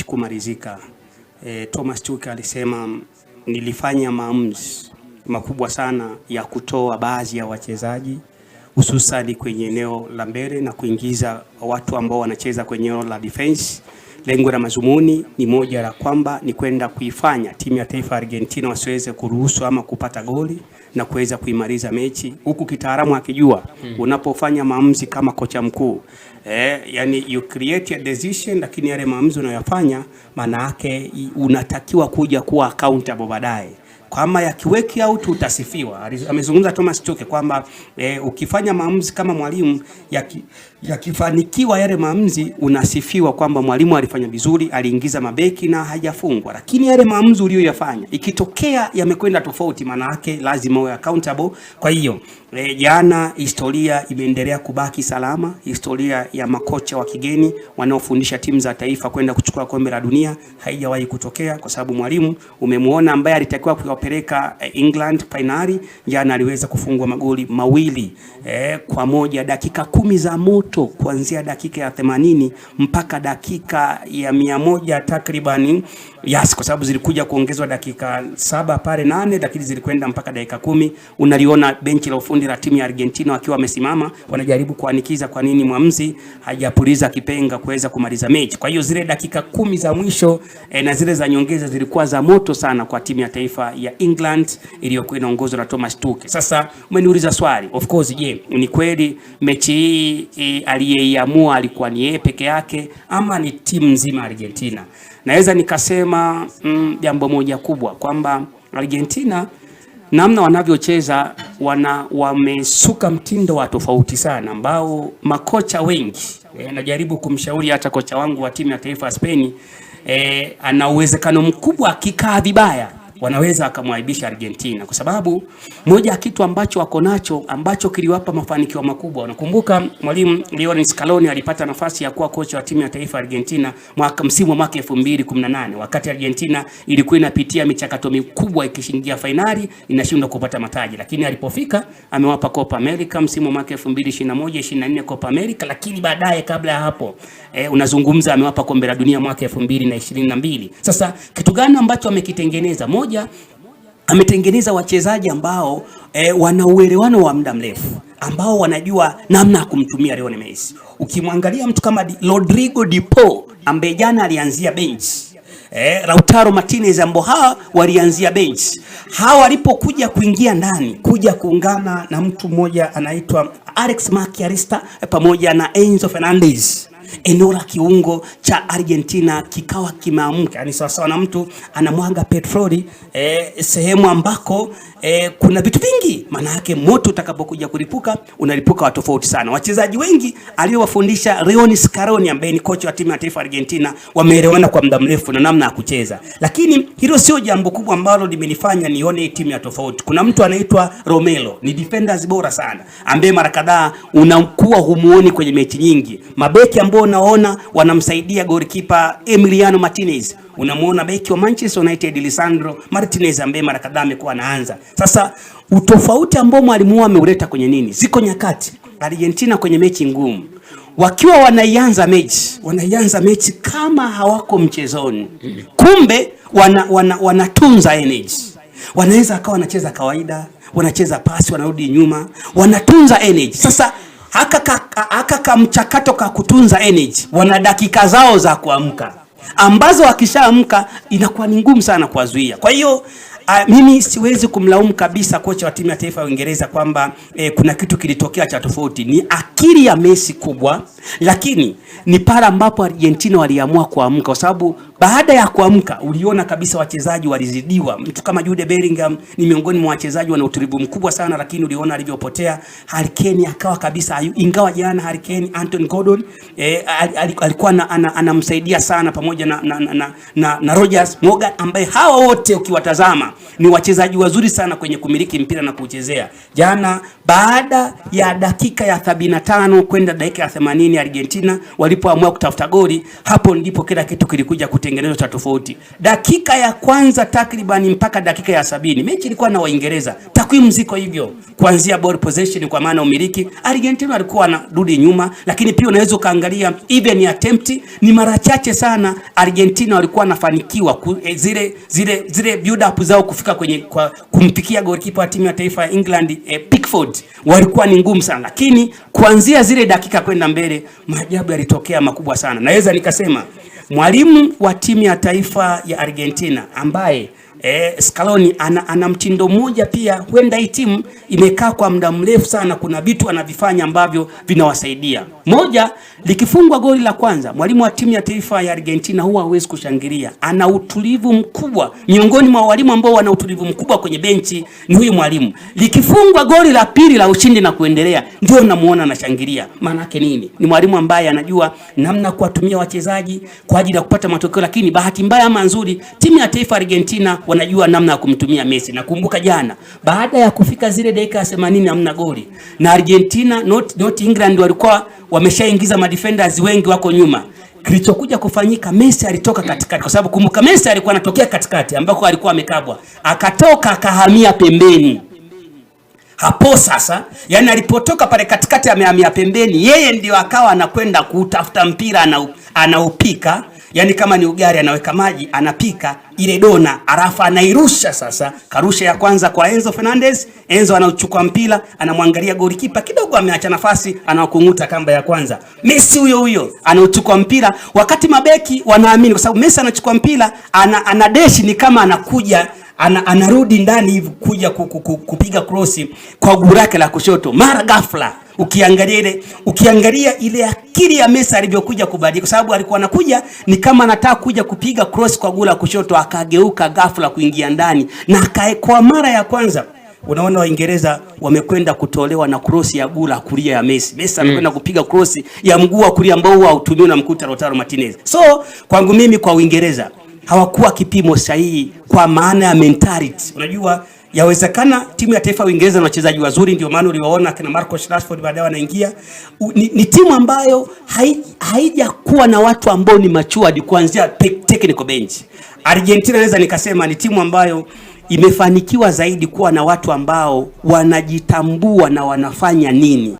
kumalizika, Thomas Tuchel alisema nilifanya maamuzi makubwa sana ya kutoa baadhi ya wachezaji hususani kwenye eneo la mbele na kuingiza watu ambao wanacheza kwenye eneo la defense. Lengo la mazumuni ni moja la kwamba ni kwenda kuifanya timu ya taifa Argentina wasiweze kuruhusu ama kupata goli na kuweza kuimaliza mechi, huku kitaalamu akijua unapofanya maamuzi kama kocha mkuu yani you create a decision, lakini yale maamuzi unayofanya maana yake unatakiwa kuja kuwa accountable baadaye. Kama yakiweki out utasifiwa. Amezungumza Thomas Tuchel kwamba ukifanya maamuzi kama mwalimu yakifanikiwa yale maamuzi unasifiwa kwamba mwalimu alifanya vizuri, aliingiza mabeki na hajafungwa. Lakini yale maamuzi uliyoyafanya ikitokea yamekwenda tofauti, maana yake lazima uwe accountable. Kwa hiyo jana historia imeendelea kubaki salama. Historia ya makocha wa kigeni wanaofundisha timu za taifa kwenda kuchukua kombe la dunia haijawahi kutokea, kwa sababu mwalimu umemuona ambaye alitakiwa kuwapeleka England finali, jana aliweza kufungwa magoli mawili kwa moja, dakika 10 za moto kuanzia dakika ya 80 mpaka dakika ya 100 takribani. Yes, kwa sababu zilikuja kuongezwa dakika 7 pale 8, lakini zilikwenda mpaka dakika 10. Unaliona benchi la ufundi la timu ya Argentina wakiwa wamesimama wanajaribu kuanikiza kwa nini mwamuzi hajapuliza kipenga kuweza kumaliza mechi. Kwa hiyo zile dakika 10 za mwisho na zile za nyongeza zilikuwa za moto sana kwa timu ya taifa ya England iliyokuwa inaongozwa na Thomas Tuchel. Sasa umeniuliza swali, of course, je, ni kweli mechi hii aliyeiamua alikuwa ni yeye peke yake ama ni timu nzima Argentina? Naweza nikasema jambo moja kubwa kwamba Argentina namna wanavyocheza wamesuka mtindo wa tofauti sana ambao makocha wengi najaribu kumshauri hata kocha wangu wa timu ya taifa ya Spain ana uwezekano mkubwa akikaa vibaya wanaweza akamwaibisha Argentina, kwa sababu moja ya kitu ambacho wako nacho ambacho kiliwapa mafanikio makubwa. Unakumbuka mwalimu Lionel Scaloni alipata nafasi ya kuwa kocha wa timu ya taifa Argentina msimu wa mwaka 2018 wakati Argentina ilikuwa inapitia michakato mikubwa ikishindia finali inashindwa kupata mataji, lakini alipofika amewapa Copa America msimu wa mwaka 2021-24 Copa America, lakini baadaye kabla ya hapo unazungumza amewapa kombe la dunia mwaka 2022. Sasa kitu gani ambacho amekitengeneza? Moja, ametengeneza wachezaji ambao wana uelewano wa muda mrefu, ambao wanajua namna ya kumtumia Lionel Messi. Ukimwangalia mtu kama Rodrigo de Paul ambaye jana alianzia bench, Lautaro Martinez ambao hawa walianzia bench, hawa walipokuja kuingia ndani kuja kuungana na mtu mmoja anaitwa Alex McAllister pamoja na Enzo Fernandez, eneo la kiungo cha Argentina kikawa kimeamka. Yani sawa na mtu anamwaga petroli sehemu ambako kuna vitu vingi, maana yake moto utakapokuja kulipuka unalipuka wa tofauti sana. Wachezaji wengi aliyowafundisha Lionel Scaloni ambaye ni kocha wa timu ya taifa Argentina wameelewana kwa muda mrefu na namna ya kucheza, lakini hilo sio jambo kubwa ambalo limenifanya nione timu ya tofauti. Kuna mtu anaitwa Romelu, ni defenders bora sana ambaye mara kadhaa unakuwa humuoni kwenye mechi nyingi. Mabeki ambao unaona wanamsaidia goalkeeper Emiliano Martinez, unamuona beki wa Manchester United Lisandro Martinez ambaye mara kadhaa amekuwa anaanza. Sasa utofauti ambao mwalimu wao ameuleta kwenye nini? Ziko nyakati Argentina kwenye mechi ngumu wakiwa wanaianza mechi kama hawako mchezoni, kumbe wanatunza energy. Wanaweza akawa wanacheza kawaida, wanacheza pasi, wanarudi nyuma, wanatunza energy. Sasa haka mchakato ka kutunza energy, wana dakika zao za kuamka ambazo wakishaamka inakuwa ni ngumu sana kuwazuia. Kwa hiyo mimi siwezi kumlaumu kabisa kocha wa timu ya taifa ya Uingereza kwamba kuna kitu kilitokea cha tofauti. Ni akili ya Messi kubwa, lakini ni pale ambapo Argentina waliamua kuamka, kwa sababu baada ya kuamka uliona kabisa wachezaji walizidiwa. Mtu kama Jude Bellingham ni miongoni mwa wachezaji wana utulivu mkubwa sana, lakini uliona alivyopotea. Harry Kane akawa kabisa, ingawa jana Harry Kane, Anthony Gordon alikuwa anamsaidia sana pamoja na Rogers Morgan, ambaye hawa wote ukiwatazama ni wachezaji wazuri sana kwenye kumiliki mpira na kuchezea. Jana baada ya dakika ya 75 kwenda dakika ya 80 Argentina walipoamua kutafuta goli, hapo ndipo kila kitu kilikuja kutengenezwa cha tofauti. Dakika ya kwanza takriban mpaka dakika ya 70 mechi ilikuwa na Waingereza. Takwimu ziko hivyo. Kuanzia ball possession kwa maana umiliki, Argentina alikuwa anarudi nyuma, lakini pia unaweza kaangalia even attempt ni mara chache sana Argentina walikuwa wanafanikiwa zile build up zao kufika kwenye kumpikia goalkeeper wa timu ya taifa ya England Pickford walikuwa ni ngumu sana, lakini kuanzia zile dakika kwenda mbele maajabu yalitokea makubwa sana. Naweza nikasema mwalimu wa timu ya taifa ya Argentina ambaye Scaloni ana mtindo mmoja pia, huenda hii timu imekaa kwa muda mrefu sana, kuna vitu anavifanya ambavyo vinawasaidia. Moja, likifungwa goli la kwanza, mwalimu wa timu ya taifa ya Argentina huwa hawezi kushangilia. Ana utulivu mkubwa. Miongoni mwa walimu ambao wana utulivu mkubwa kwenye benchi ni huyu mwalimu. Likifungwa goli la pili la ushindi na kuendelea, ndio namuona anashangilia. Maana yake nini? Ni mwalimu ambaye anajua namna kuwatumia wachezaji kwa ajili ya kupata matokeo, lakini bahati mbaya ama nzuri, timu ya taifa Argentina wanajua namna ya kumtumia Messi. Nakumbuka jana baada ya kufika zile dakika 80 hamna goli na Argentina not England walikuwa wameshaingiza madefenders wengi wako nyuma. Kilichokuja kufanyika, Messi alitoka katikati, kwa sababu kumbuka Messi alikuwa anatokea katikati ambako alikuwa amekabwa, akatoka akahamia pembeni. Hapo sasa, yani alipotoka pale katikati amehamia pembeni, yeye ndio akawa anakwenda kutafuta mpira, anaupika, yani kama ni ugali anaweka maji, anapika ile dona, arafa anairusha. Sasa karusha ya kwanza kwa Enzo Fernandez, Enzo anauchukua mpira, anamwangalia golikipa kidogo ameacha nafasi, anakunguta kamba ya kwanza. Messi huyo anauchukua mpira, wakati mabeki wanaamini kwa sababu Messi anachukua mpira, anadeshi ni kama anakuja anarudi ndani hivi kuja kupiga cross kwa guu lake la kushoto. Mara ghafla ukiangalia ile akili ya Messi alivyokuja kubadilika, kwa sababu alikuwa anakuja ni kama anataka kuja kupiga cross kwa guu la kushoto, akageuka ghafla kuingia ndani na kwa mara ya kwanza unaona Waingereza wamekwenda kutolewa na cross ya guu la kulia ya Messi. Messi anakwenda kupiga cross ya mguu wa kulia ambao hautumiwa na mkuta Lautaro Martinez. So kwangu mimi, kwa Uingereza hawakuwa kipimo sahihi kwa maana ya mentality. Unajua yawezekana timu ya taifa ya Uingereza na wachezaji wazuri, ndio maana uliwaona kina Marcus Rashford baadaye wanaingia. Ni timu ambayo haijakuwa na watu ambao ni matured kuanzia technical bench. Argentina naweza nikasema ni timu ambayo imefanikiwa zaidi kuwa na watu ambao wanajitambua na wanafanya nini.